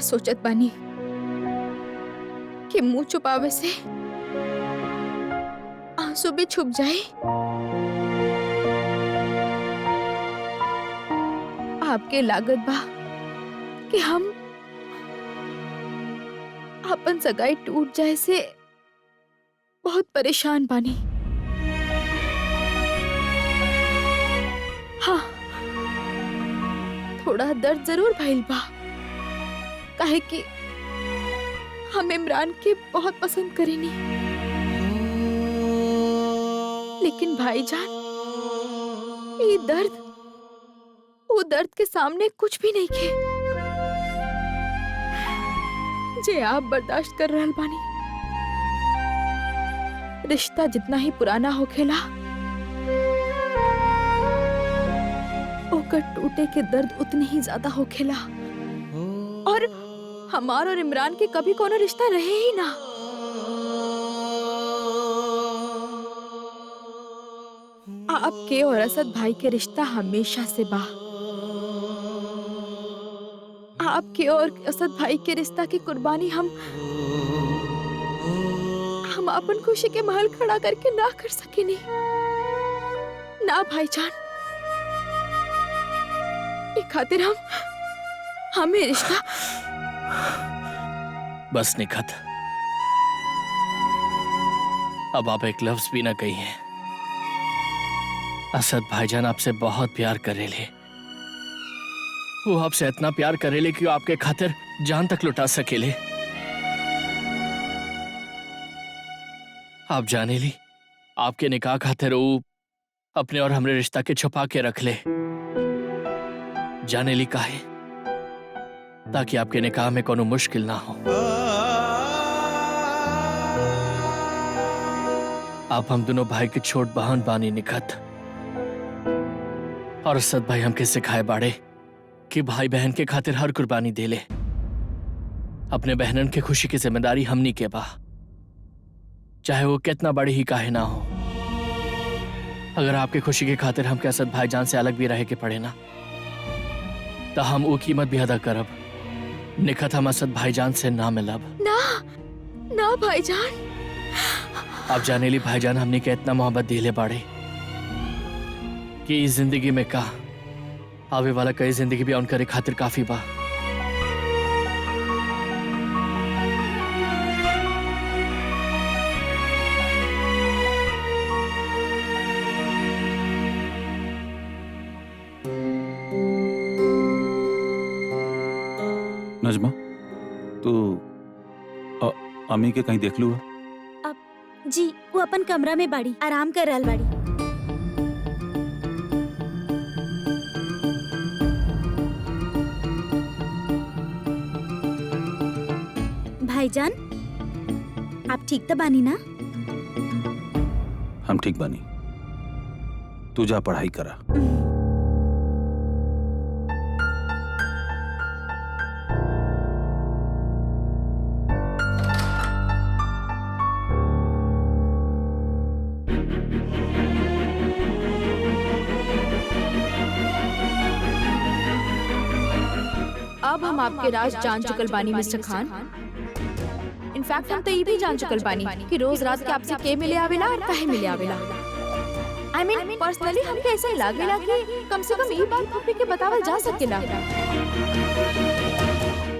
सोचत बानी कि मुंह छुपावे से आंसू भी छुप जाए। आपके लागत बा कि हम अपन सगाई टूट जाए से बहुत परेशान बानी। हाँ, थोड़ा दर्द जरूर भइल बा, काहे कि हम इमरान के बहुत पसंद करेनी। लेकिन भाईजान, ये दर्द वो दर्द के सामने कुछ भी नहीं खे जे आप बर्दाश्त कर रहल बानी। रिश्ता जितना ही पुराना होखेला, ओकर टूटे के दर्द उतने ही ज्यादा होखेला। और हमार और इमरान के कभी कोनो रिश्ता रहे ही ना। आपके और असद भाई के रिश्ता हमेशा से बा। आपके और असद भाई के रिश्ता की कुर्बानी हम अपन खुशी के महल खड़ा करके ना कर सके नहीं ना भाईजान। ये खातिर हमें रिश्ता बस निखत, अब आप एक लफ्ज भी ना कही है। असद भाईजान आपसे बहुत प्यार करेले। वो आपसे इतना प्यार करेले कि वो आपके खातिर जान तक लुटा सकेले। आप जाने ली, आपके निकाह खातिर वो अपने और हमरे रिश्ता के छुपा के रख ले। जाने ली काहे? ताकि आपके निकाह में कोनो मुश्किल ना हो। आप हम दोनों भाई की छोट बहन बानी निखत। और असद भाई हमके सिखाए बाड़े कि भाई बहन के खातिर हर कुर्बानी दे ले। अपने बहनन के खुशी की जिम्मेदारी हमनी के बा, चाहे वो कितना बड़ी ही काहे ना हो। अगर आपके खुशी के खातिर हमके असद भाईजान से अलग भी रहे के पड़े ना, तो हम वो कीमत भी अदा करब। निखत, हम असद भाईजान से ना मिलब। ना ना भाईजान। आप जाने ली भाईजान, हमने के इतना मोहब्बत दिले बाड़े कि इस जिंदगी में का आवे वाला कई जिंदगी भी उनकर खातिर काफी बा। नजमा, तू अम्मी के कहीं देख लू? जी, वो अपन कमरा में बाड़ी आराम कर रहल बाड़ी। भाईजान, आप ठीक तो बानी ना? हम ठीक बानी। तू जा पढ़ाई करा। अब हम आपके राज जान चुकल बानी मिस्टर खान। इनफैक्ट हम तो ये भी जान चुकल बानी कि रोज रात के आपसे के मिले आवेला और काहे मिले आवेला। I mean, पर्सनली हमके ऐसा ही लागेला कि कम से कम ये बात पप्पी के बतावल जा सकेला।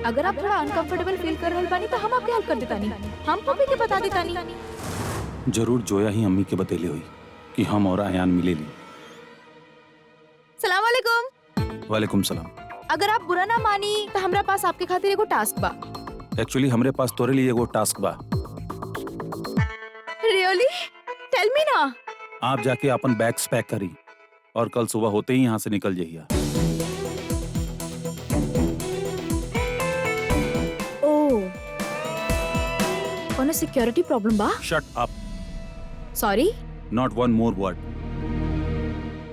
अगर आप थोड़ा अनकंफर्टेबल फील कर रहल बानी तो हम आपके हेल्प कर देतानी। हम पप्पी के बता देतानी। जरूर जोया ही अम्मी के बतेले हुई कि हम और अयान मिले ली। सलाम वालेकुम। वालेकुम सलाम। अगर आप बुरा ना मानी तो हमरा पास आपके खातिर एगो टास्क बा। एक्चुअली हमरे पास तोरे लिए एगो टास्क बा। रियली? टेल मी ना। आप जाके अपन बैग्स पैक करी और कल सुबह होते ही यहाँ से निकल जाइए। ओह, कोनो सिक्योरिटी प्रॉब्लम बा? Shut up. Sorry. Not one more word.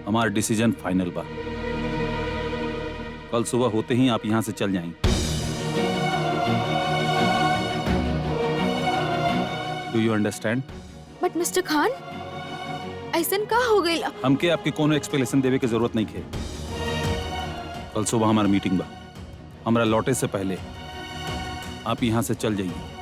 हमारा डिसीजन फाइनल बा। कल सुबह होते ही आप यहाँ से चल जाएंगे। Do you understand? But mister Khan, ऐसन का हो गई? हमके आपके कोनो एक्सप्लेनेशन देवे की जरूरत नहीं है। कल सुबह हमारा मीटिंग बा। हमारा लौटे से पहले आप यहाँ से चल जाइए।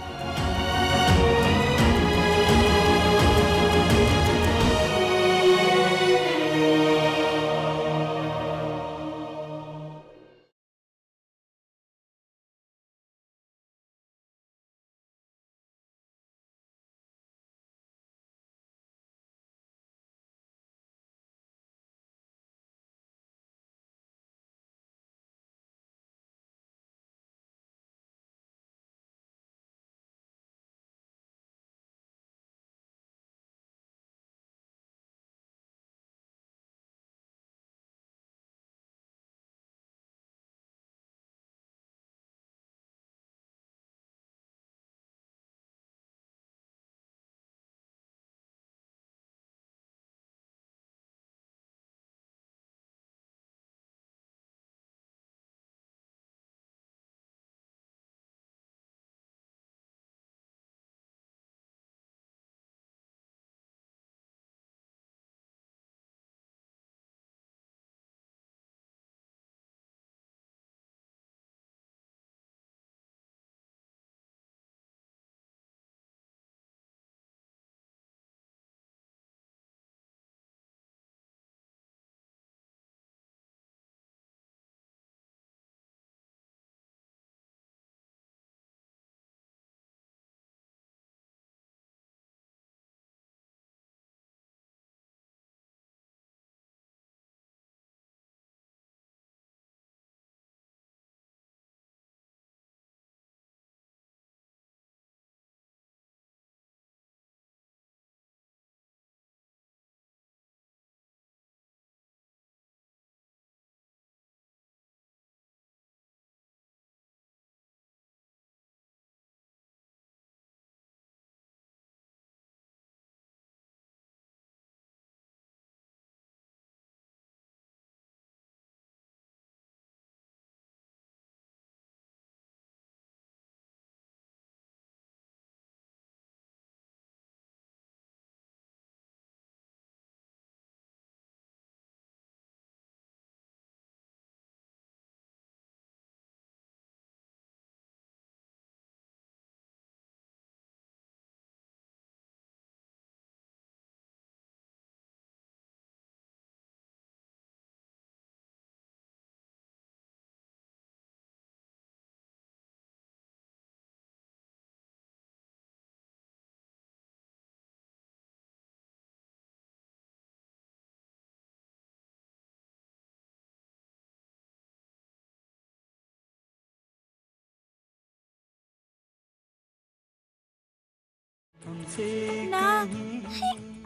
ना,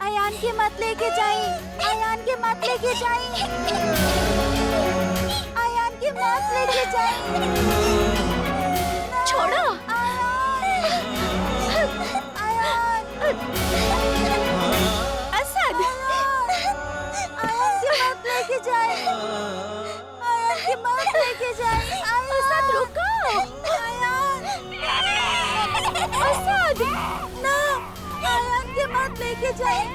अयान के मत लेके जाइए, अयान के मत लेके जाइए, अयान के मत लेके जाइए। छोड़ो। अयान, असद, अयान के मत लेके जाइए, अयान के मत लेके जाइए। असद रुको। अयान, असद, ना, अयान के मत लेके जाइए,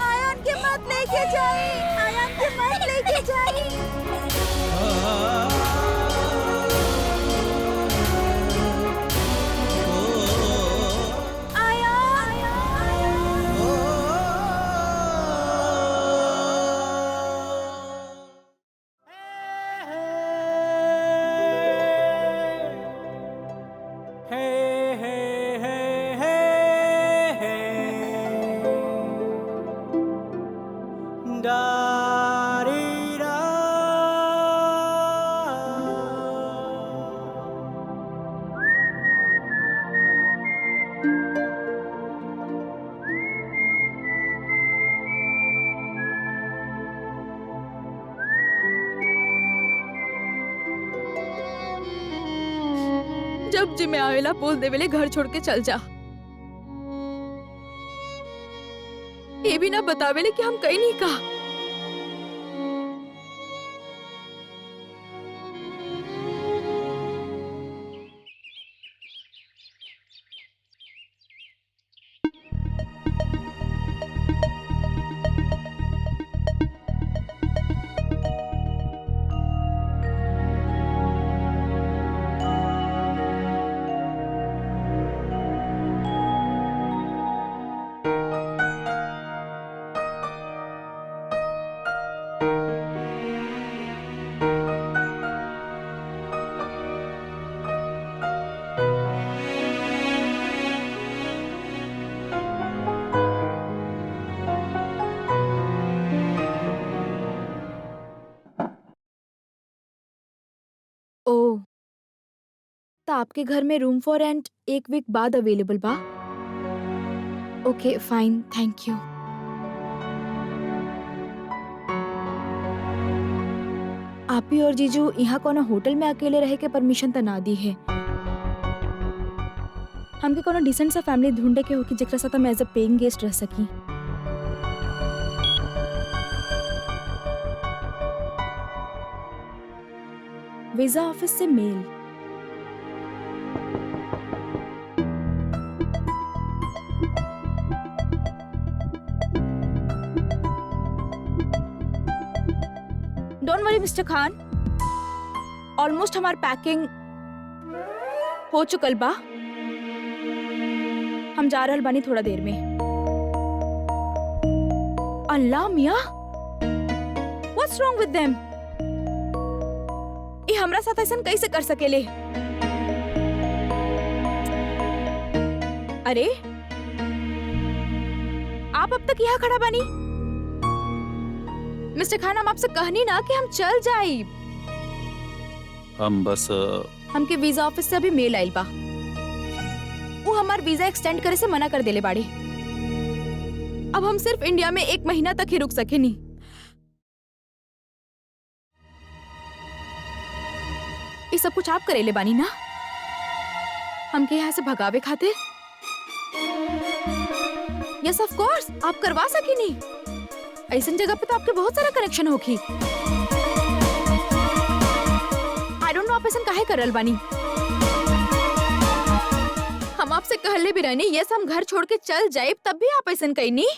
अयान के मत लेके जाइए, अयान के मत लेके जाइए। जब जी में आवेला बोल देवेले घर छोड़ के चल जा। ये भी ना बतावेले कि हम कहीं नहीं कहा। आपके घर में रूम फॉर रेंट 1 वीक बाद अवेलेबल बा? ओके फाइन, थैंक यू। आप ही और जीजू यहाँ कोनो होटल में अकेले रहे के परमिशन त ना दी है। हमके कोनो डिसेंट सा फैमिली ढूंढे के हो कि जेकरा साथ हम एज अ पेइंग गेस्ट रह सकी। वीजा ऑफिस से mail. Don't worry mister Khan, almost हमार पैकिंग हो चुकल बा। हम जा रहल बानी थोड़ा देर में। अल्लाह मिया, व्हाट्स रॉन्ग विद देम? ये हमरा साथ ऐसा कैसे कर सकेले? अरे आप अब तक यहाँ खड़ा बानी? मिस्टर खान, हम आपसे कहनी ना कि हम चल जाए। हम बस हमके वीजा ऑफिस से अभी मेल आइल बा। वो हमार वीजा एक्सटेंड करे से मना कर देले बाड़ी। अब हम सिर्फ इंडिया में 1 महीना तक ही रुक सके नहीं। ये सब कुछ आप करेले बानी ना? हमके यहाँ से भगावे खातिर? यस ऑफ कोर्स, आप करवा सके नहीं। ऐसी जगह पे तो आपके बहुत सारा कनेक्शन होगी। आई डोंट नो आप ऐसा काहे करल बानी। हम आपसे कहले भी रहनी यस हम घर छोड़ के चल जाए, तब भी आप ऐसा कही नहीं।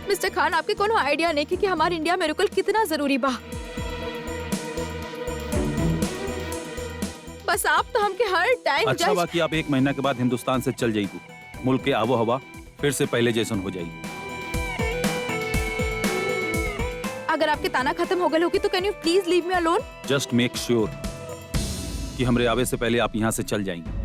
मिस्टर खान, आपके कोनो आइडिया नहीं कि हमारे इंडिया में रुकल कितना जरूरी बा। बस आप तो हमके हर टाइम अच्छा बा कि आप 1 महीना के बाद हिंदुस्तान से चल जाइए। मुल्क के आबो हवा फिर से पहले जैसन हो जाएगी। अगर आपके ताना खत्म हो गए होगी तो can you please leave me alone? Just make sure कि हमरे आवे से पहले आप यहाँ से चल जाएंगे।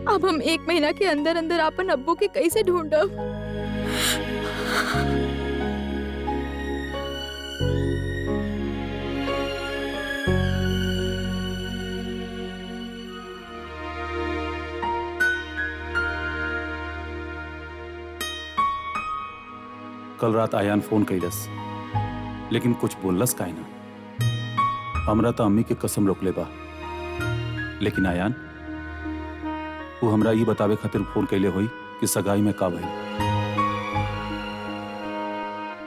अब हम 1 महीना के अंदर अंदर अपन अब्बू के कैसे ढूंढब? कल रात आयान फोन कैलस, लेकिन कुछ बोललस काहे ना। हमरा तो अम्मी के कसम रोकले बा, लेकिन आयान वो हमरा ये बतावे खातिर फोन कैले होई कि सगाई में का भइल।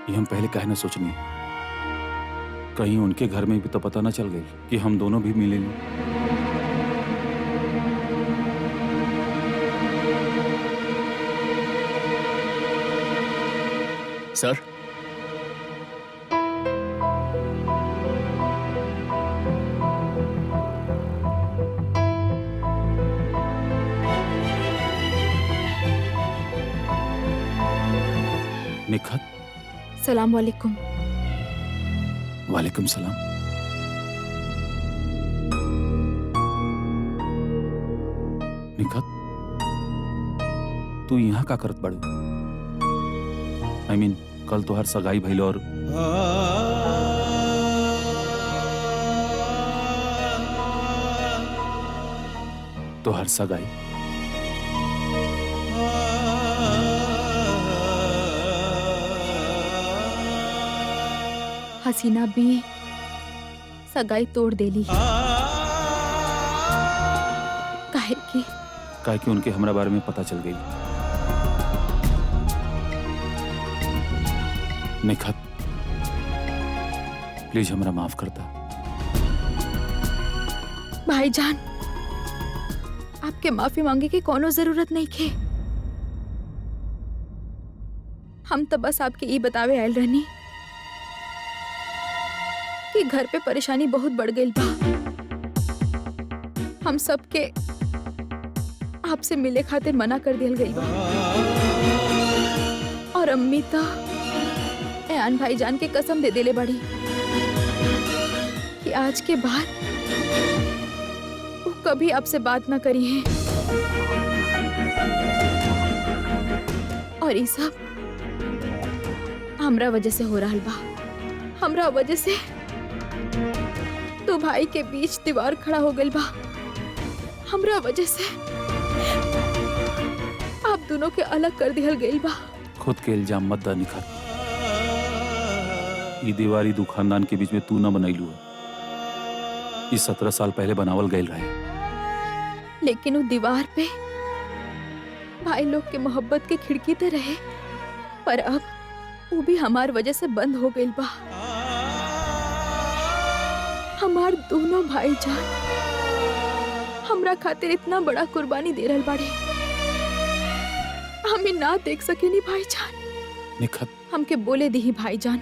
ये हम पहले काहे ना सोचनी। कहीं उनके घर में भी तो पता ना चल गई कि हम दोनों भी मिले नहीं। सर, निखत। सलाम वालेकुम। वालेकुम सलाम। निखत, तू यहाँ का करत बाड़ू? I mean, कल तो हर सगाई भइल और तो हर सगाई हसीना भी सगाई तोड़ देली। काहे की? काहे कि उनके हमरा बारे में पता चल गई। निखत, प्लीज हमरा माफ करता। भाईजान, आपके माफी मांगे की कोनो जरूरत नहीं खे। हम तो बस आपके ई बतावे आयल रहनी कि घर पे परेशानी बहुत बढ़ गई बा। हम सबके आपसे मिले खातिर मना कर दिया गई बा। और अम्मी ता अयान भाईजान के कसम दे देले बड़ी कि आज के बाद वो कभी आपसे बात ना करी है। और ये सब हमरा वजह से हो रहा बा। हमरा वजह से तो भाई के बीच दीवार खड़ा हो गई बा। हमरा वजह से आप दोनों के अलग कर दिया गई बा। खुद के इल्जाम मत दा निखत। ई दीवारी दू खानदान के बीच में तू न बनैलू है। ई 17 साल पहले बनावल गईल रहे। लेकिन वो दीवार पे भाई लोग के मोहब्बत के खिड़की तो रहे, पर अब वो भी हमार वजह से बंद हो गई बा। हमार दोनों भाईजान हमरा खातिर इतना बड़ा कुर्बानी दे रहल बाड़े, हमें ना देख सके नी भाईजान। निखत हमके बोले दी भाईजान,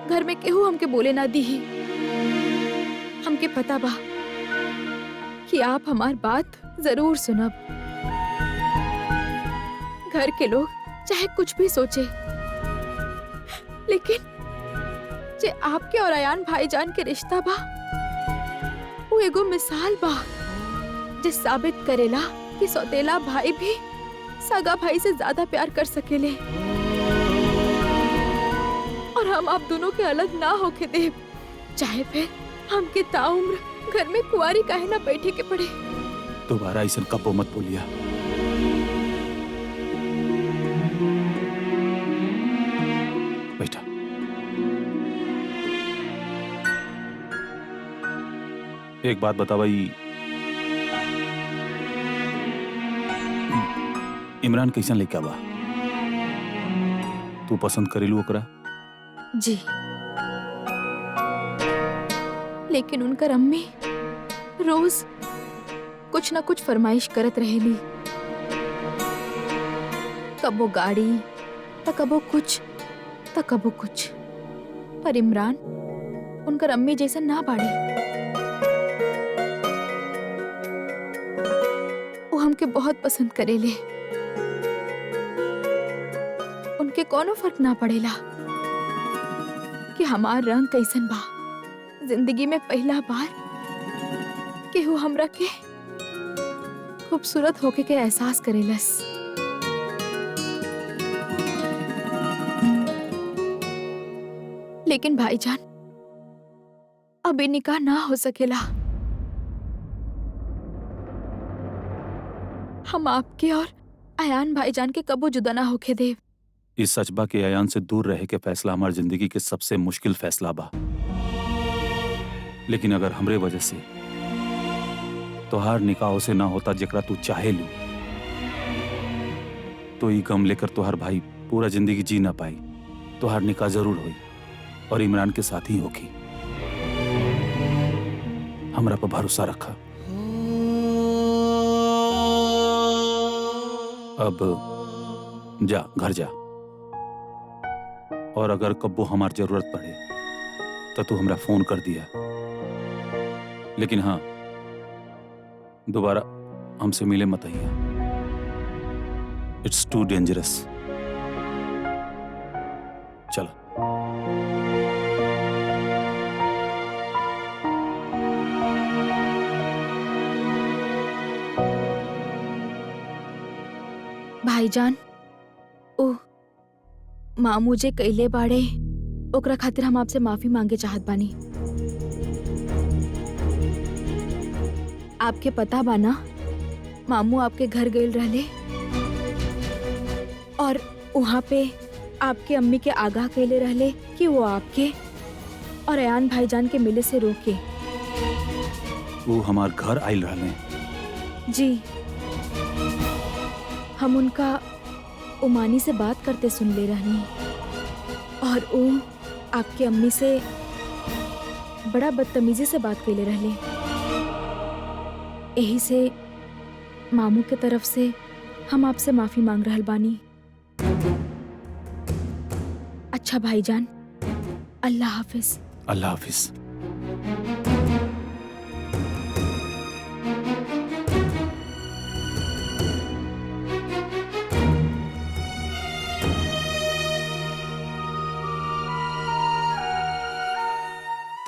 घर में केहू हमके बोले ना दी। हमके पता बा कि आप हमार बात जरूर सुनब। घर के लोग चाहे कुछ भी सोचे, लेकिन जे आपके और अयान भाईजान के रिश्ता बा वो एगो मिसाल बा जे साबित करेला कि सौतेला भाई भी सगा भाई से ज्यादा प्यार कर सकेले। और हम आप दोनों के अलग ना होके दे, चाहे फिर हमके ताउम्र घर में कुंवारी काहे ना बैठे के पड़े। दोबारा ऐसा कब्बो मत बोलिया। बैठा। एक बात बता भाई, इमरान कैसन लड़का बा? तू पसंद करेलू ओकरा? जी, लेकिन उनकर अम्मी रोज कुछ ना कुछ फरमाइश करत रहेली। कबो गाड़ी त कबो कुछ त कबो कुछ। पर इमरान उनकर अम्मी जैसा ना बाड़े। वो हमके बहुत पसंद करेले। उनके कोनो फर्क ना पड़ेला कि हमार रंग कैसन बा। जिंदगी में पहला बार केहू हमरा के खूबसूरत होके के एहसास करेलस। लेकिन भाईजान अभी निकाह ना हो सकेला। हम आपके और अयान भाईजान के कबो जुदा ना होके देव। इस सचबा के अयान से दूर रहे के फैसला हमार जिंदगी के सबसे मुश्किल फैसला बा। लेकिन अगर हमरे वजह से तोहार निकाह से ना होता जेकरा तू चाहे लू, तो ये गम लेकर तोहार भाई पूरा जिंदगी जी ना पाई। तोहार निकाह जरूर हुई और इमरान के साथ ही होगी। हमरा पर भरोसा रखा। अब जा, घर जा, और अगर कब्बो हमार जरूरत पड़े तो तू हमरा फोन कर दिया। लेकिन हाँ, दोबारा हमसे मिले मत आइए। It's too dangerous. चलो। भाईजान, ओ मामू जे कैले बाड़े ओकरा खातिर हम आपसे माफी मांगे चाहत बानी। आपके पता बा ना, मामू आपके घर गए रहले और वहाँ पे आपके अम्मी के आगाह कैले रहले कि वो आपके और अयान भाईजान के मिले से रोके। वो हमार घर आयल रहले। जी, हम उनका उमानी से बात करते सुन ले रहनी, और वो आपके अम्मी से बड़ा बदतमीजी से बात कैले रहले। यही से मामू के तरफ से हम आपसे माफी मांग रहल बानी। अच्छा भाईजान, अल्लाह हाफिज। अल्लाह हाफिज।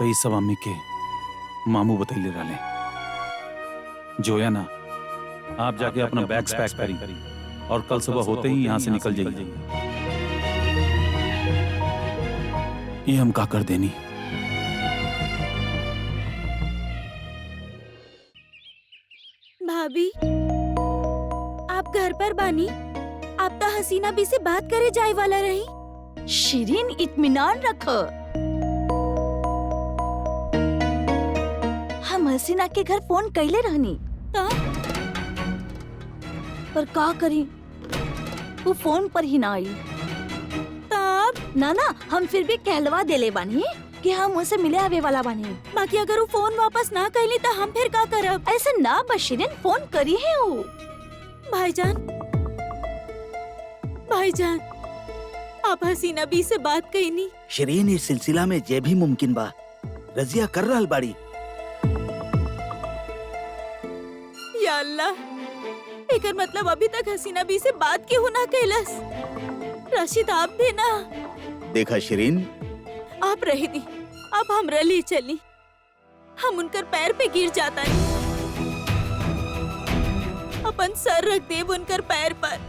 तो ये सब अम्मी के मामू बतैले रहले। जोया ना, आप जाके अपना बैग्स पैक करी और कल सुबह होते ही यहाँ से निकल जाइए। ये हम का कर देनी। भाभी, आप घर पर बानी? आप तो हसीना भी से बात करे जाए वाला रही। शिरीन, इत्मीनान रखो। हम हसीना के घर फोन कैले रहनी ता? पर का करी, वो फोन पर ही ना आई। तब ना ना, हम फिर भी कहलवा देले बानी कि हम उसे मिले आवे वाला बानी। बाकी अगर वो फोन वापस ना कैली तो हम फिर का करब? ऐसा ना बस शिरीन, फोन करी है वो। भाईजान, भाईजान, आप हसीना बी से बात कईनी? शिरीन, इस सिलसिला में जे भी मुमकिन बा रजिया कर रहल बाड़ी। या अल्लाह, एकर मतलब अभी तक हसीना बी से बात क्यों ना कैलस? राशिद, आप भी ना। देखा शिरीन, आप रही दी, आप हमरा ले चली। हम उनकर पैर पे गिर जाता नहीं। अपन सर रख देब उनकर पैर पर।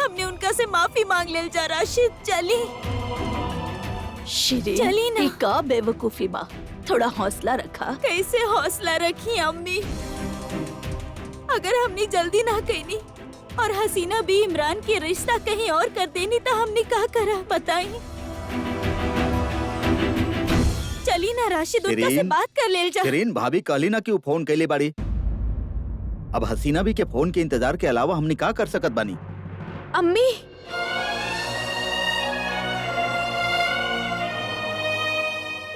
हमने उनका से माफी मांग ले जा। राशिद, चली शिरीन, चली ना। ये का बेवकूफी बा, थोड़ा हौसला रखा। कैसे हौसला रखी अम्मी? अगर हमने जल्दी ना कहनी और हसीना भी इमरान की रिश्ता कहीं और कर देनी तो हमने क्या करा बताई? चली ना राशिद, उनका से शिरीन, बात कर ले जा। शिरीन, भाभी कहली ना कि वो फोन कैले बाड़ी। अब हसीना भी के फोन के इंतजार के अलावा हमने का कर सकत बानी? अम्मी,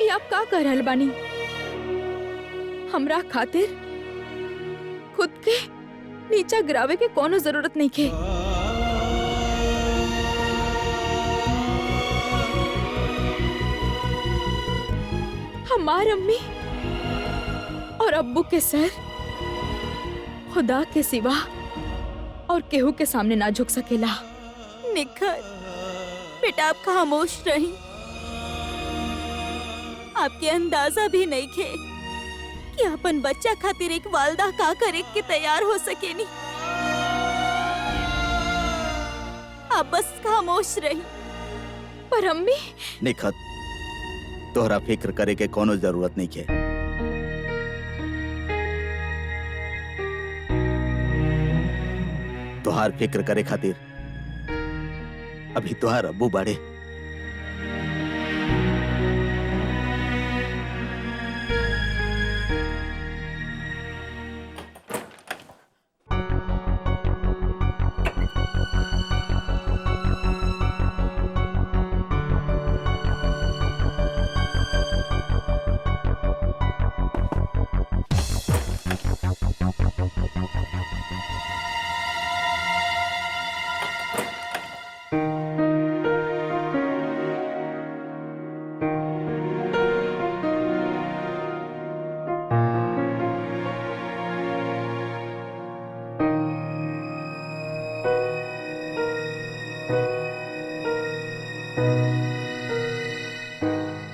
ये आप का कर रहल बानी? हमरा खातिर खुद के नीचा गिरावे के कोनो जरूरत नहीं के। हमार अम्मी और अब्बू के सर खुदा के सिवा और केहू के सामने ना झुक सकेला। निखर, बेटा आप खामोश रही। आपके अंदाजा भी नहीं खे कि अपन बच्चा खातिर एक वालदा का करे के तैयार हो सकेनी। आप बस खामोश रही। पर अम्मी, निखत, तोहरा फिक्र करे के कोनो जरूरत नहीं है। तोहार फिक्र करे खातिर अभी तोहार अब्बू बाड़े।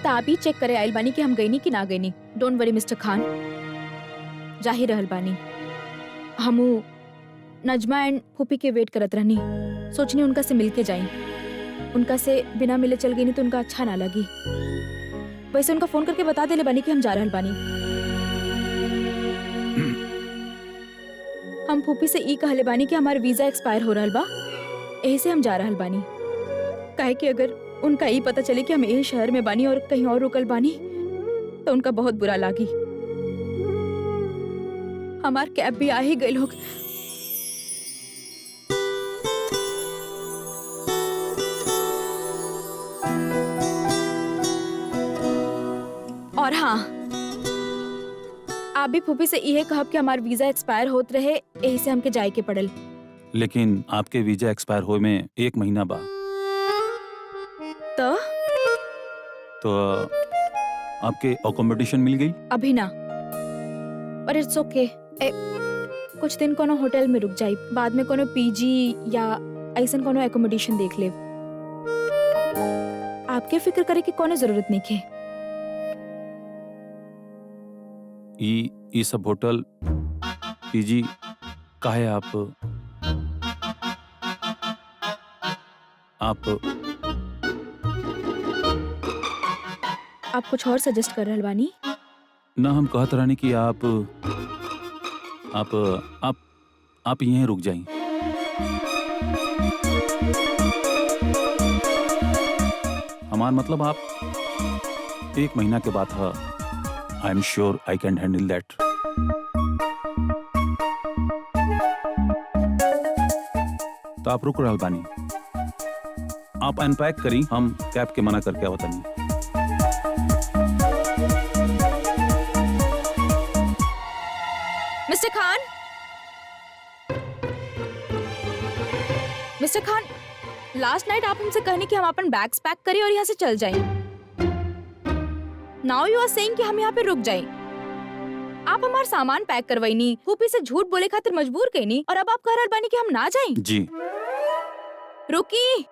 ताबी चेक करे आइल बानी कि हम गईनी कि ना गईनी। डोंट वरी मिस्टर खान, जाहिर रहल बानी। हमू नजमा एंड फूफी के वेट करत रहनी। सोचनी उनका से मिल के जाई। उनका से बिना मिले चल गई तो उनका अच्छा ना लगी। वैसे उनका फोन करके बता देले बानी कि हम जा रहल बानी। हम फूफी से ई कहले बानी कि हमार वीजा एक्सपायर हो रहल बा, यही से हम जा रहल बानी। काहे कि अगर उनका ई पता चले कि हम यही शहर में बानी और कहीं और रुकल बानी तो उनका बहुत बुरा लागी। हमार कैब भी आ ही गई लोग। और हाँ, आप भी फूफी से यही कहब कि हमार वीजा एक्सपायर होत रहे, यही से हमके जाए के पड़ल। लेकिन आपके वीजा एक्सपायर होए में 1 महीना बा। तो आपके अकोमोडेशन मिल गई? अभी ना, पर इट्स ओके। कुछ दिन कोनो होटल में रुक जाई, बाद में कोनो पीजी या ऐसन कोनो एकोमोडेशन देख ले। आपके फिक्र करे की कोनो जरूरत नहीं है। ई सब होटल पीजी काहे आप आप कुछ और सजेस्ट कर रहल बानी? ना हम कहत रहनी कि आप यहीं रुक जाई। हमार मतलब आप 1 महीना के बाद है। I am sure I can handle that. तो आप रुक रहल बानी, आप अनपैक करी, हम कैब के मना करके आवतनी। मिस्टर खान, मिस्टर खान, लास्ट नाइट आप हमसे कहने कि हम अपन बैग्स पैक करें और यहाँ से चल जाएं। नाउ यू आर सेइंग कि हम यहाँ पे रुक जाएं। आप हमारा सामान पैक करवाइनी, फूफी से झूठ बोले खातिर मजबूर कईनी, और अब आप कह रहल बानी कि हम ना जाएं। जी रुकी,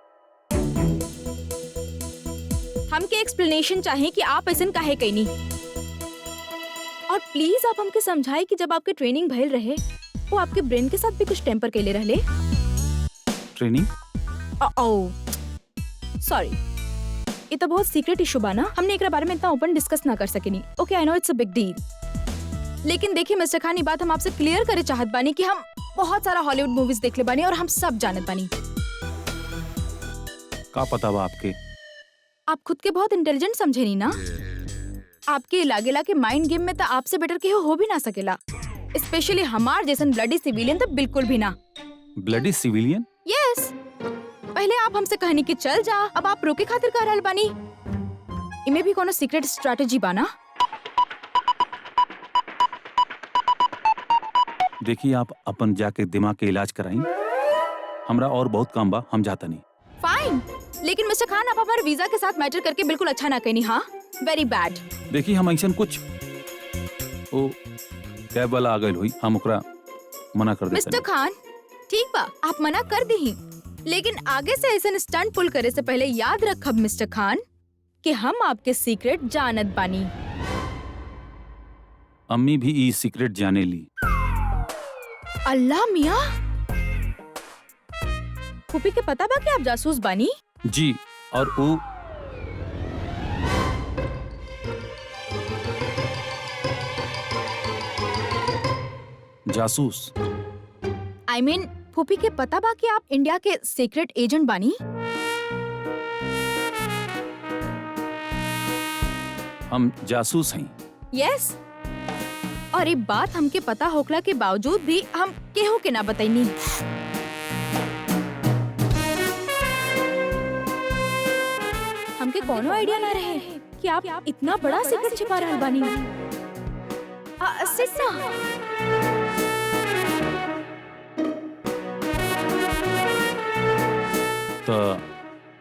हमके एक्सप्लेनेशन चाहिए कि आप ऐसा काहे कईनी। और प्लीज आप हमके समझाए कि जब आपके ट्रेनिंग भइल रहे वो आपके ब्रेन के साथ भी कुछ टेम्पर के ले रहले। ट्रेनिंग? सॉरी, ये तो बहुत सीक्रेट इशू बा ना, हमने एकरा बारे में इतना ओपन डिस्कस ना कर सकेनी। Okay, I know it's a big deal, लेकिन देखिए मिस्टर खान, ये बात हम आपसे क्लियर करे चाहत बानी कि हम बहुत सारा हॉलीवुड मूवीज देख ले बानी और हम सब जानत बानी। का पता बा आपके? आप खुद के बहुत इंटेलिजेंट समझे नी ना। आपके लागेला के माइंड गेम में तो आपसे बेटर केहू हो भी ना सकेला, स्पेशली हमार जैसन ब्लडी सिविलियन तो बिल्कुल भी ना। Bloody civilian? यस, पहले आप हमसे कहनी कि चल जा, अब आप रोके खातिर कह रहल बानी। इमे भी कोनो सीक्रेट स्ट्रेटेजी बा ना? देखिए, आप अपन जाके दिमाग के इलाज कराई, हमरा और बहुत काम बा, हम जाता नहीं। फाइन, लेकिन मिस्टर खान, आप हमारे वीजा के साथ मैटर करके बिल्कुल अच्छा ना कहनी। हाँ, वेरी बैड। देखिए, हम ऐसा कुछ ओ कैब वाला आ गइल हुई, हम ओकरा मना कर देते। मिस्टर खान, ठीक बा, आप मना कर दी, लेकिन आगे से ऐसा स्टंट पुल करे से पहले याद रखब मिस्टर खान कि हम आपके सीक्रेट जानत बानी। अम्मी भी ई सीक्रेट जाने ली। अल्लाह मियाँ, फूफी के पता बा कि आप जासूस बानी? जी, और वो जासूस। I mean, फूफी के पता बा कि आप इंडिया के सीक्रेट एजेंट बानी? हम जासूस हैं। यस, और ये बात हमके पता होकला के बावजूद भी हम केहू के ना बताइनी। हमके कोनो आइडिया ना रहे कि आप इतना बड़ा सीक्रेट छिपा रहल बानी। सिस्सा,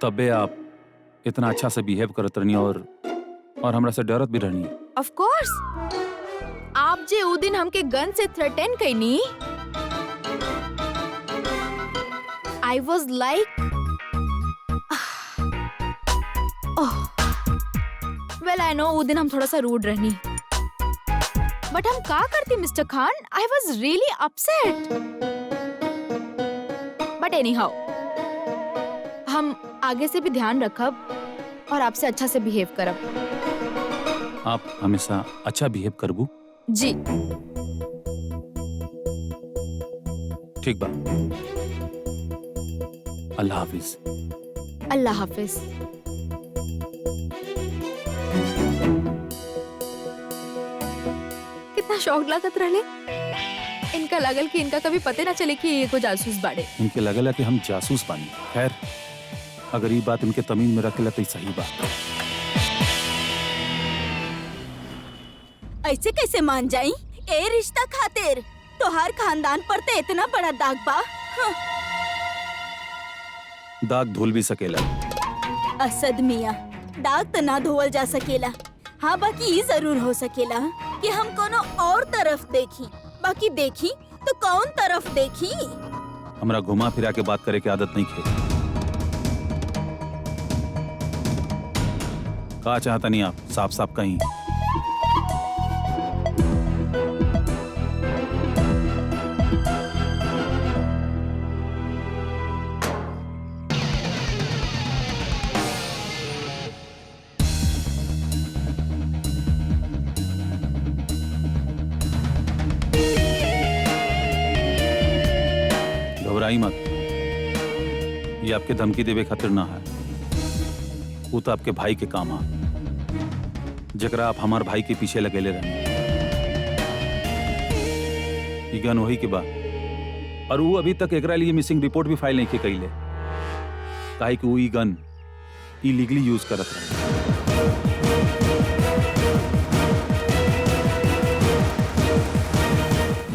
तबे आप इतना अच्छा से बिहेव करत रहनी और हमरा से डरत भी रहनी। ऑफ कोर्स, आप जे उ दिन हमके गन से थ्रेटन कईनी, I was like, well I know उ दिन हम थोड़ा सा रूड रहनी, बट हम का करती mister Khan, I was really upset. बट एनी हाउ, हम आगे से भी ध्यान रखब और आपसे अच्छा से बिहेव करब। आप हमेशा अच्छा बिहेव करबू? जी। ठीक बा, अल्लाह हाफिज। अल्लाह हाफिज। कितना शौक लागत रहले, इनका लागल कि इनका कभी पते ना चले कि ये को जासूस बाड़े। इनके लगेला कि हम जासूस बानी। खैर, अगर ये बात इनके तमीन में रखेला तो सही बात। ऐसे कैसे मान जाई? ए रिश्ता खातिर तोहार खानदान पर ते इतना बड़ा दाग बा। हाँ। दाग धुल भी सकेला। असद मियाँ, दाग तो ना धोवल जा सकेला। हाँ, बाकी ये जरूर हो सकेला कि हम कोनो और तरफ देखी, बाकी देखी तो कौन तरफ देखी? हमरा घुमा फिरा के बात करे की आदत नहीं खे। का चाहता नहीं आप? साफ साफ कहीं। घबराई मत, ये आपके धमकी देवे खातिर ना है, वो तो आपके भाई के काम आ, जकरा आप हमार भाई के पीछे लगेले रहे। ई गन वही के बा, और वो अभी तक एकरा लिए मिसिंग रिपोर्ट भी फाइल नहीं के कइले, काहे कि वो ई गन इलीगली यूज करत रहे।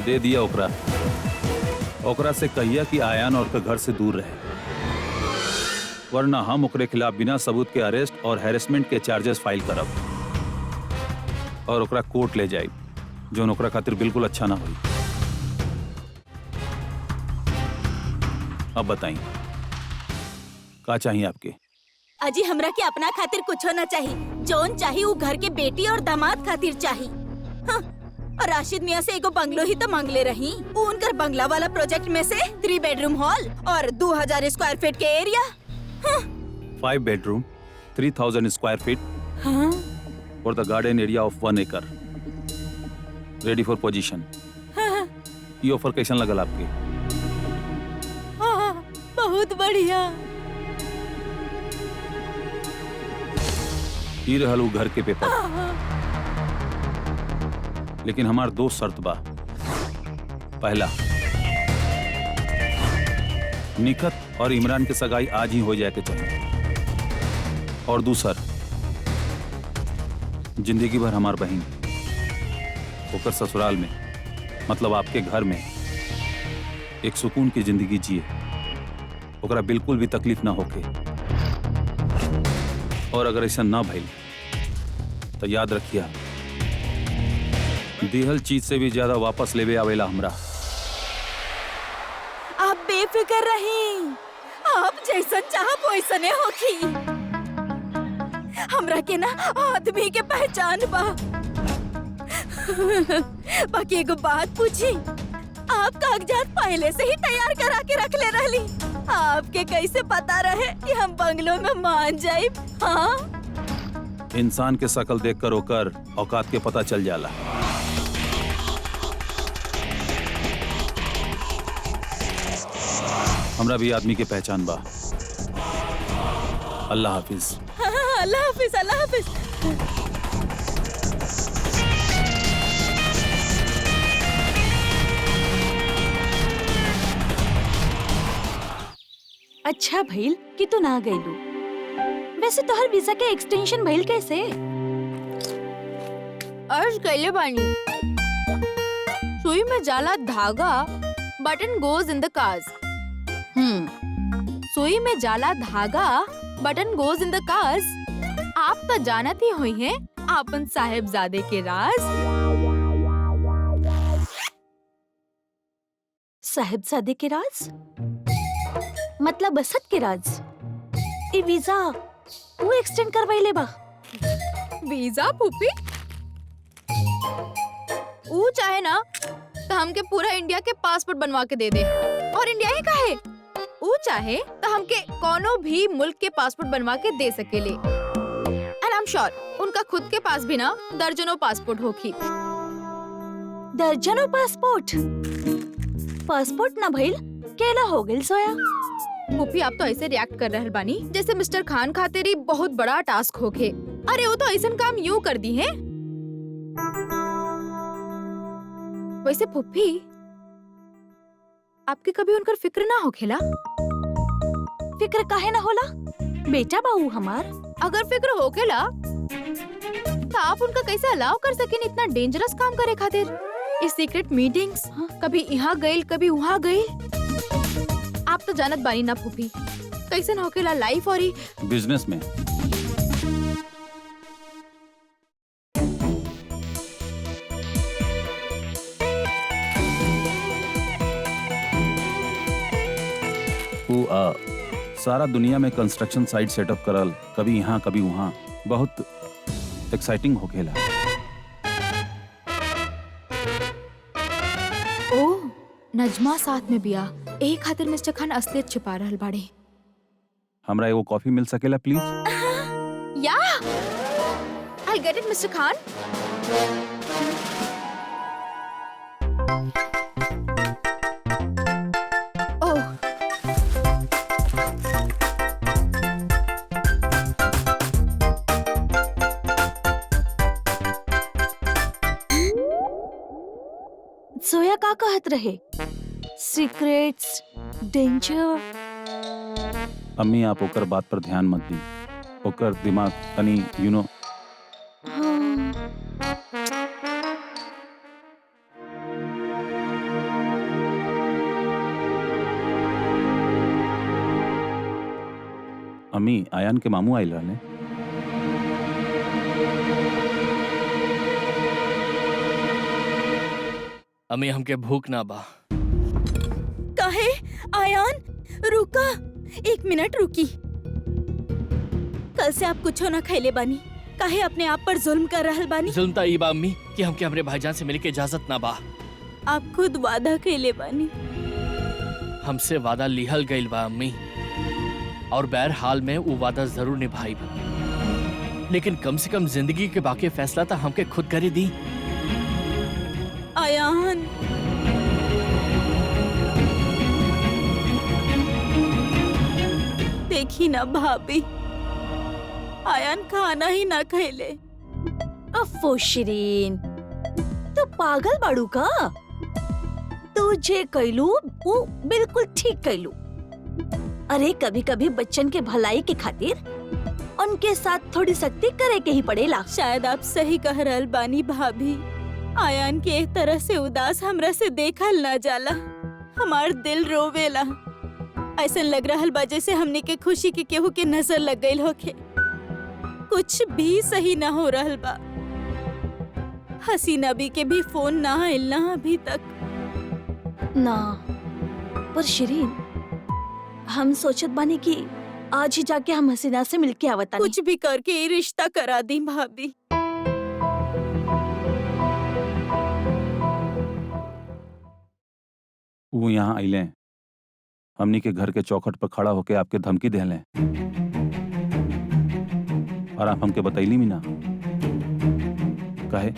दे दिया ओकरा से कहिया कि आयान और के घर से दूर रहे, वरना हम ओकरे खिलाफ बिना सबूत के अरेस्ट और हैरेसमेंट के चार्जेस फाइल करब और ओकरा कोर्ट ले जाई, जो ओकरा खातिर बिल्कुल अच्छा ना हुई। अब बताई का चाहिए आपके? अजी हमरा के अपना खातिर कुछ होना चाहिए, जोन चाहिए वो घर के बेटी और दामाद खातिर चाहिए। हाँ, और राशिद मियाँ से एगो बंगलो ही तो मांगले रही, वो उनकर बंगला वाला प्रोजेक्ट में से 3 बेडरूम हॉल और 2000 स्क्वायर फीट के एरिया। हाँ। 5 बेडरूम 3000 स्क्वायर फीट हाँ? और द गार्डन एरिया ऑफ 1 एकड़, रेडी फॉर पोजीशन। हाँ। ये ऑफर कैसन लगल आपके? हाँ, बहुत बढ़िया। ई रहल उ घर के पेपर, लेकिन हमार 2 शर्त बा। पहला, निखत और इमरान के सगाई आज ही हो जाए के चाहिए, और दूसर, जिंदगी भर हमार बहन होकर ससुराल में, मतलब आपके घर में एक सुकून की जिंदगी जिए, ओकरा बिल्कुल भी तकलीफ ना होके। और अगर ऐसा ना भइल तो याद रखिया, दिहल चीज से भी ज्यादा वापस लेवे आवेला हमरा। आप बेफिक्र रही, आप जैसा चाहब वैसने होखी। हमरा के ना आदमी के पहचान बा। बाकी एगो बात पूछी, आप कागजात पहले से ही तैयार करा के रख ले रहली, आपके कैसे पता रहे कि हम बंगलो में मान जाइब? हाँ, इंसान के शकल देखकर ओकर औकात के पता चल जाला। हमरा भी आदमी के पहचान बा। अल्लाह हाफिज। हाँ, अल्लाह हाफिज, अल्लाह हाफिज। अच्छा भइल कि तू ना गइलू। वैसे तोहर वीजा के एक्सटेंशन भइल कैसे? अर्ज कैले बानी, सुई में जाला धागा, button goes in the cause. सुई में जाला धागा, button goes in the cause. आप तो जानत ही हुई हैं आपन साहेबजादे के राज। साहिबजादे के राज मतलब असद के राज। ई वीजा वो एक्सटेंड करवाइले बा। वीजा फूफी, ऊ चाहे ना तो हमके पूरा इंडिया के पासपोर्ट बनवा के दे दे, और इंडिया ही काहे, ऊ चाहे तो हमके कोनो भी मुल्क के पासपोर्ट बनवा के दे सकेले। एंड आई एम श्योर उनका खुद के पास भी ना दर्जनों पासपोर्ट होखी। दर्जनों पासपोर्ट? पासपोर्ट ना भइल केला हो गइल सोया। फूफी, आप तो ऐसे रिएक्ट कर रहल बानी जैसे मिस्टर खान खातिर ही बहुत बड़ा टास्क होखे। अरे वो तो ऐसा काम यूं कर दी है। वैसे फूफी, आपके कभी उनकर फिक्र ना होखेला? फिक्र काहे ना होला, बेटा बाऊ हमार। अगर फिक्र होखेला तो आप उनका कैसे अलाउ कर सकें इतना डेंजरस काम करे खातिर? इस सीक्रेट मीटिंग्स, कभी यहाँ गइल कभी वहाँ गइल। आप तो जानत बानी ना फूफी कैसे होकेला लाइफ और ही बिजनेस में। सारा दुनिया में कंस्ट्रक्शन साइट सेटअप करल, कभी यहाँ कभी वहाँ, बहुत एक्साइटिंग होखेला। ओह, नजमा साथ में बिया, एक खातिर मिस्टर खान असलियत छुपा रहल बाड़े। हमरा एगो कॉफी मिल सकेला प्लीज? या, I'll get it, मिस्टर खान। ओह, कहत रहे सीक्रेट्स, डेंजर। अम्मी आप ओकर बात पर ध्यान मत दी। ओकर दिमाग तनी हाँ, अम्मी आयान के मामू आइल रहले। अम्मी हमके भूख ना बा। काहे आयान रुका, 1 मिनट रुकी। कल से आप कुछ ना खैले बानी, काहे अपने आप पर जुल्म कर रहल बानी? जुल्म ता ई बा अम्मी कि हमके हमरे भाईजान से मिले के इजाजत ना बा। आप खुद वादा कैले बानी। हमसे वादा लिहल गइल बा अम्मी, और बहरहाल में वो वादा जरूर निभाई बा। लेकिन कम से कम जिंदगी के बाकी फैसला तो हमके खुद करे दी। आयान देखी ना भाभी, आयान खाना ही ना खैले। अफो शिरीन, तू पागल बाड़ू का? तू जे कैलू वो बिल्कुल ठीक कैलू। अरे कभी कभी बच्चन के भलाई के खातिर उनके साथ थोड़ी सख्ती करे के ही पड़ेला। शायद आप सही कह रहल बानी भाभी। आयान के एक तरह से उदास हमरा से देखल ना जाला। हमार दिल रोवेला। ऐसा लग रहल बा जैसे हमने के खुशी के केहू के नजर लग गइल होखे। कुछ भी सही ना हो रहल बा। हसीना बी के भी फोन ना आइल ना अभी तक। ना, पर शिरीन हम सोचत बानी कि आज ही जाके हम हसीना से मिलके आवतानी। कुछ भी करके ये रिश्ता करा दी भाभी। वो यहाँ आइले, हमनी के घर के चौखट पर खड़ा होके आपके धमकी देले, और आप हमके बतैली भी ना। काहे?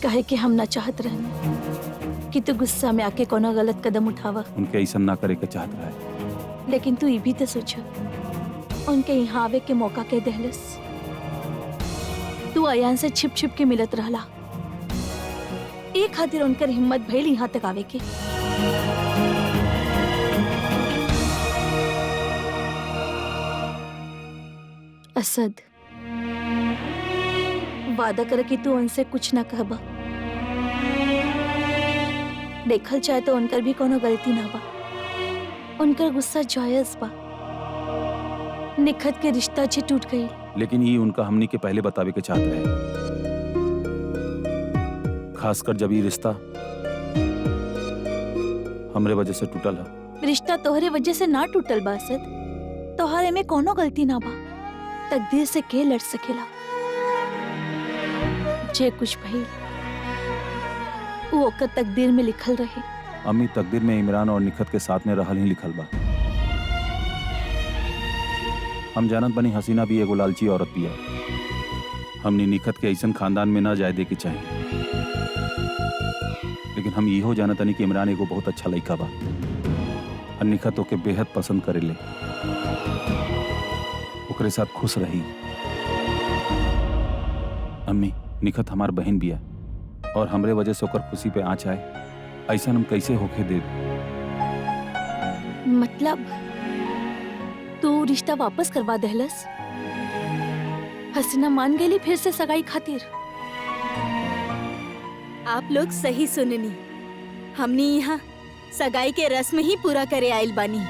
कहे कि हम ना चाहत रहने कि तू गुस्सा में आके कोनो गलत कदम उठावा। उनके ऐसा ना करे के चाहत रहे। लेकिन तू ये भी तो सोचा, उनके यहाँ आवे के मौका के देहलस। तू अयान से छिप छिप के मिलत रहला। एक खातिर उनकर हिम्मत भइल यहाँ तक आवे के। असद, वादा कर कि तू उनसे कुछ ना कहबा। देखल चाहे तो उनकर भी कोनो गलती ना बा। उनकर गुस्सा जायज बा। निखत के रिश्ता जे टूट गई। लेकिन ये उनका हमनी के पहले बतावे के चाहत रहे, खासकर जब ये रिश्ता हमरे वजह से टूटल है। रिश्ता तोहरे वजह से ना टूटल बा असद। तोहरे में कोनो गलती ना बा। तकदीर से के लड़ सकेला? जे कुछ भइल वो ओकर तकदीर में लिखल रहे। अम्मी तकदीर में इमरान और निखत के साथ में रहल ही लिखल बा। हम जानत बनी हसीना भी एगो लालची औरत बिया। हमने निखत के ऐसन खानदान में ना जाए दे के चाहिए। लेकिन हम इहो जानत तनी कि इमरान एगो बहुत अच्छा लड़का बा और निखत ओके बेहद पसंद करेले। ओकरे साथ खुश रही। अम्मी निखत हमार बहन बिया और हमरे वजह से ओकर खुशी पे आँच आए, ऐसा हम कैसे होके दे? मतलब तू रिश्ता वापस करवा देहलस? हसीना मान गेली फिर से सगाई खातिर? आप लोग सही सुननी। हमनी यहाँ सगाई के रस्म ही पूरा करे आइल बानी।